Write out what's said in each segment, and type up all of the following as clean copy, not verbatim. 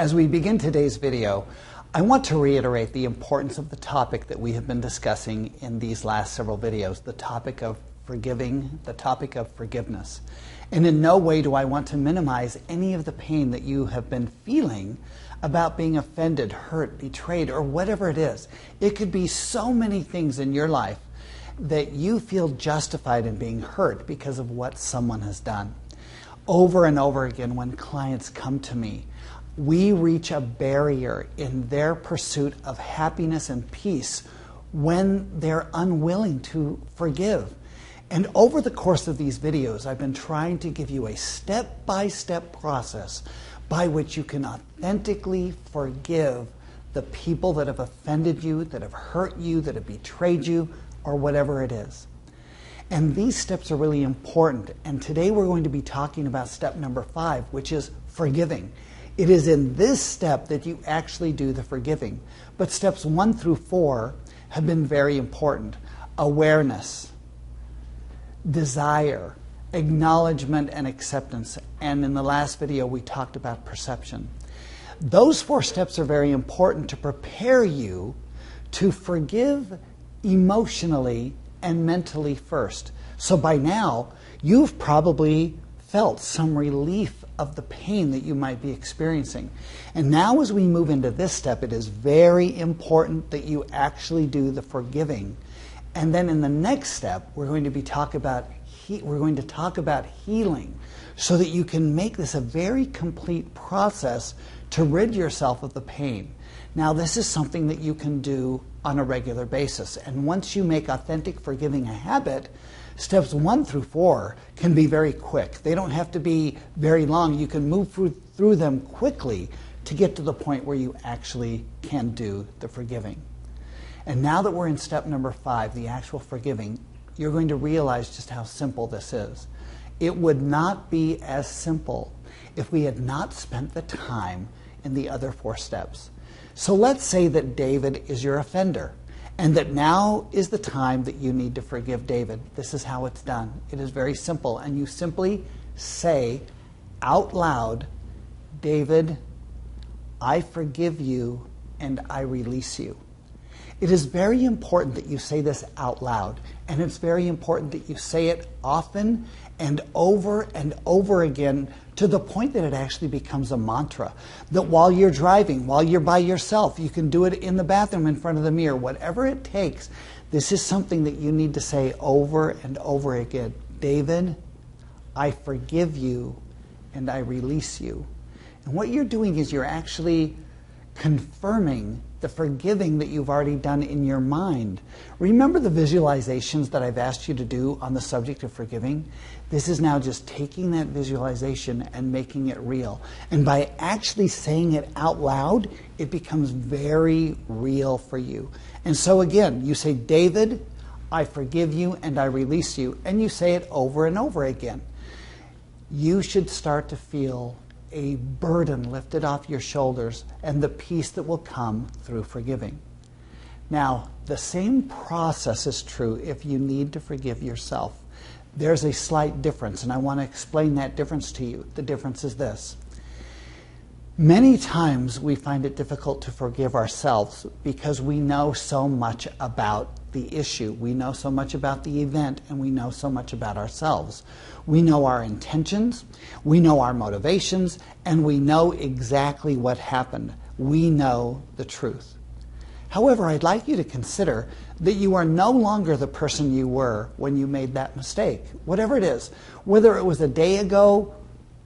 As we begin today's video, I want to reiterate the importance of the topic that we have been discussing in these last several videos, the topic of forgiving, the topic of forgiveness. And in no way do I want to minimize any of the pain that you have been feeling about being offended, hurt, betrayed, or whatever it is. It could be so many things in your life that you feel justified in being hurt because of what someone has done. Over and over again, when clients come to me, we reach a barrier in their pursuit of happiness and peace when they're unwilling to forgive. And over the course of these videos, I've been trying to give you a step-by-step process by which you can authentically forgive the people that have offended you, that have hurt you, that have betrayed you, or whatever it is. And these steps are really important. And today we're going to be talking about step number 5, which is forgiving. It is in this step that you actually do the forgiving. But steps 1 through 4 have been very important. Awareness, desire, acknowledgement, and acceptance. And in the last video, we talked about perception. Those 4 steps are very important to prepare you to forgive emotionally and mentally first. So by now, you've probably felt some relief of the pain that you might be experiencing. And now as we move into this step, it is very important that you actually do the forgiving. And then in the next step, we're going to talk about healing so that you can make this a very complete process to rid yourself of the pain. Now, this is something that you can do on a regular basis. And once you make authentic forgiving a habit, steps 1 through 4 can be very quick. They don't have to be very long. You can move through them quickly to get to the point where you actually can do the forgiving. And now that we're in step number 5, the actual forgiving, you're going to realize just how simple this is. It would not be as simple if we had not spent the time in the other 4 steps. So let's say that David is your offender, and that now is the time that you need to forgive David. This is how it's done. It is very simple, and you simply say out loud, David, I forgive you and I release you. It is very important that you say this out loud, and it's very important that you say it often and over again to the point that it actually becomes a mantra. That while you're driving, while you're by yourself, you can do it in the bathroom in front of the mirror, whatever it takes. This is something that you need to say over and over again. David, I forgive you and I release you. And what you're doing is you're actually confirming the forgiving that you've already done in your mind. Remember the visualizations that I've asked you to do on the subject of forgiving? This is now just taking that visualization and making it real. And by actually saying it out loud, it becomes very real for you. And so again, you say, David, I forgive you and I release you. And you say it over and over again. You should start to feel a burden lifted off your shoulders and the peace that will come through forgiving. Now, the same process is true if you need to forgive yourself. There's a slight difference, and I want to explain that difference to you. The difference is this. Many times we find it difficult to forgive ourselves because we know so much about the issue. We know so much about the event, and we know so much about ourselves. We know our intentions, we know our motivations, and we know exactly what happened. We know the truth. However, I'd like you to consider that you are no longer the person you were when you made that mistake, whatever it is. Whether it was a day ago,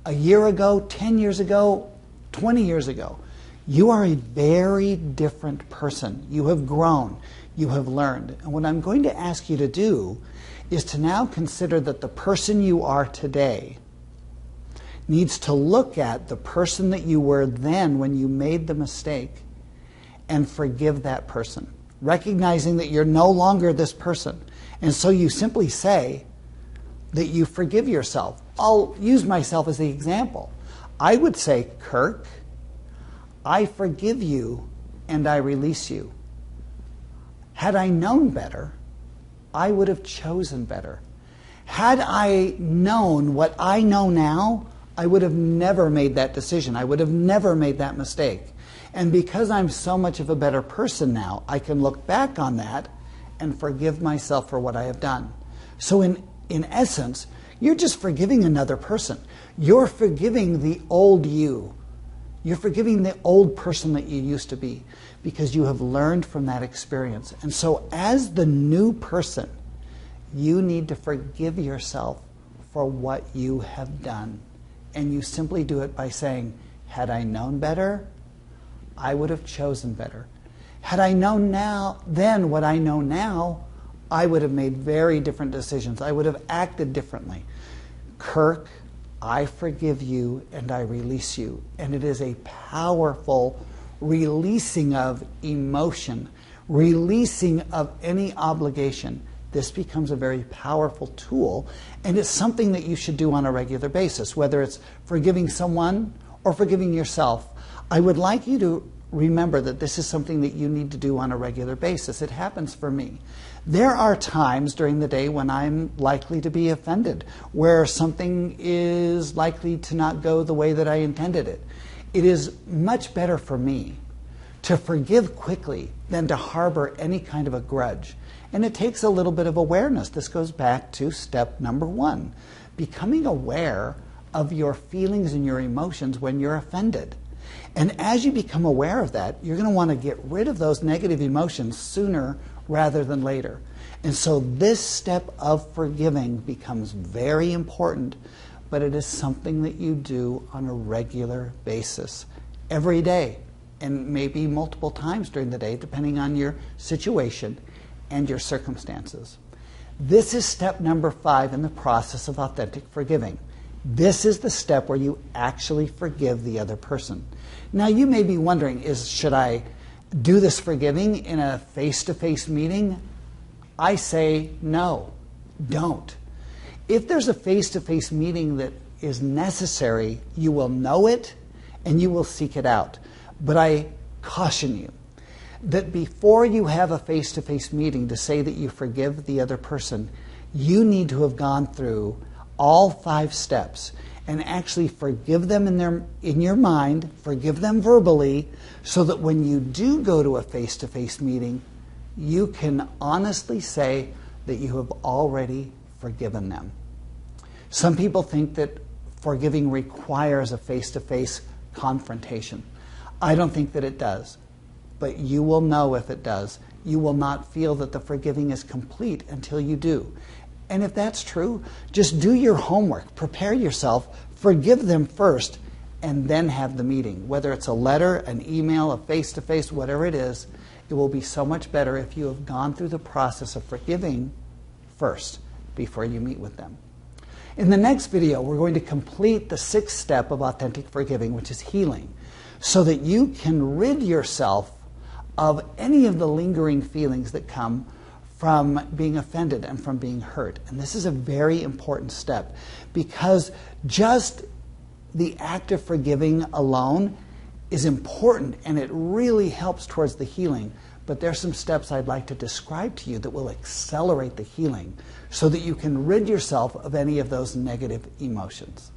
a year ago, 10 years ago, 20 years ago. You are a very different person. You have grown. You have learned. And what I'm going to ask you to do is to now consider that the person you are today needs to look at the person that you were then when you made the mistake and forgive that person, recognizing that you're no longer this person. And so you simply say that you forgive yourself. I'll use myself as the example. I would say, Kirk, I forgive you and I release you. Had I known better, I would have chosen better. Had I known what I know now, I would have never made that decision. I would have never made that mistake. And because I'm so much of a better person now, I can look back on that and forgive myself for what I have done. So in essence, you're just forgiving another person. You're forgiving the old you. You're forgiving the old person that you used to be because you have learned from that experience. And so as the new person, you need to forgive yourself for what you have done. And you simply do it by saying, had I known better, I would have chosen better. Had I known then what I know now, I would have made very different decisions. I would have acted differently. Kirk, I forgive you and I release you. And it is a powerful releasing of emotion, releasing of any obligation. This becomes a very powerful tool, and it's something that you should do on a regular basis, whether it's forgiving someone or forgiving yourself. I would like you to remember that this is something that you need to do on a regular basis. It happens for me. There are times during the day when I'm likely to be offended, where something is likely to not go the way that I intended it. It is much better for me to forgive quickly than to harbor any kind of a grudge. And it takes a little bit of awareness. This goes back to step number 1, becoming aware of your feelings and your emotions when you're offended. And as you become aware of that, you're going to want to get rid of those negative emotions sooner rather than later. And so this step of forgiving becomes very important, but it is something that you do on a regular basis, every day, and maybe multiple times during the day, depending on your situation and your circumstances. This is step number 5 in the process of authentic forgiving. This is the step where you actually forgive the other person. Now you may be wondering, should I do this forgiving in a face-to-face meeting? I say no, don't. If there's a face-to-face meeting that is necessary, you will know it and you will seek it out. But I caution you that before you have a face-to-face meeting to say that you forgive the other person, you need to have gone through all 5 steps and actually forgive them in your mind, forgive them verbally, so that when you do go to a face-to-face meeting, you can honestly say that you have already forgiven them. Some people think that forgiving requires a face-to-face confrontation. I don't think that it does, but you will know if it does. You will not feel that the forgiving is complete until you do. And if that's true, just do your homework. Prepare yourself. Forgive them first, and then have the meeting. Whether it's a letter, an email, a face-to-face, whatever it is, it will be so much better if you have gone through the process of forgiving first before you meet with them. In the next video, we're going to complete the 6th step of authentic forgiving, which is healing, so that you can rid yourself of any of the lingering feelings that come from being offended and from being hurt. And this is a very important step, because just the act of forgiving alone is important and it really helps towards the healing. But there's some steps I'd like to describe to you that will accelerate the healing so that you can rid yourself of any of those negative emotions.